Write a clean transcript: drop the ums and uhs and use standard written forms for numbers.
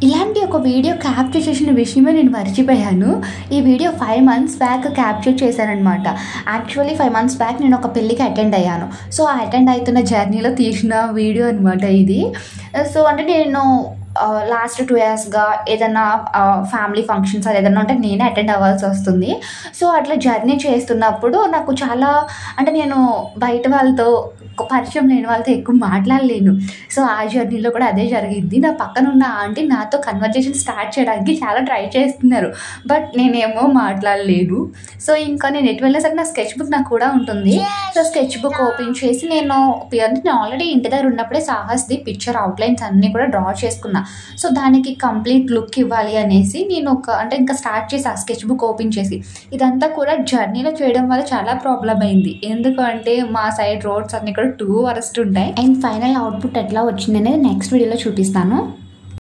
ఇలాంటి ఒక video capture చేసిన విషయమే నేను మర్చిపోయాను. ఈ వీడియో 5 months బ్యాక్ క్యాప్చర్ చేశాననమాట. యాక్చువల్లీ 5 months బ్యాక్ నేను ఒక పెళ్ళికి అటెండ్ అయ్యాను. సో ఆ అటెండ్ అవుతున్న జర్నీలో తీసిన వీడియో అనమాట ఇది. సో అంటే నేను లాస్ట్ 2 yearsగా ఏదైనా ఫ్యామిలీ ఫంక్షన్స్ అది ఏదైనా ఉంటే నేనే అటెండ్ అవ్వాల్సి వస్తుంది. సో అట్లా జర్నీ చేస్తున్నప్పుడు నాకు చాలా అంటే నేను బయట వాళ్ళతో పరిచయం లేని వాళ్ళతో ఎక్కువ మాట్లాడలేను. సో ఆ జర్నీలో కూడా అదే జరిగింది. నా పక్కన ఉన్న ఆంటీ నాతో కన్వర్జేషన్ స్టార్ట్ చేయడానికి చాలా ట్రై చేస్తున్నారు. బట్ నేనేమో మాట్లాడలేను. సో ఇంకా నేను ఎటు వెళ్ళినా సరే నా స్కెచ్ బుక్ నాకు కూడా ఉంటుంది. సో స్కెచ్ బుక్ ఓపెన్ చేసి నేను ఆల్రెడీ ఇంటి దగ్గర ఉన్నప్పుడే సాహస్ది పిక్చర్ అవుట్లైన్స్ అన్నీ కూడా డ్రా చేసుకున్నా. సో దానికి కంప్లీట్ లుక్ ఇవ్వాలి అనేసి నేను ఇంకా స్టార్ట్ చేసి ఆ స్కెచ్ బుక్ ఓపెన్ చేసి ఇదంతా కూడా జర్నీలో చేయడం వల్ల చాలా ప్రాబ్లం అయింది. ఎందుకంటే మా సైడ్ రోడ్స్ అన్నీ కూడా 2 వరస్ట్ ఉంటాయి. అండ్ ఫైనల్ అవుట్పుట్ ఎట్లా వచ్చింది అనేది నెక్స్ట్ వీడియోలో చూపిస్తాను.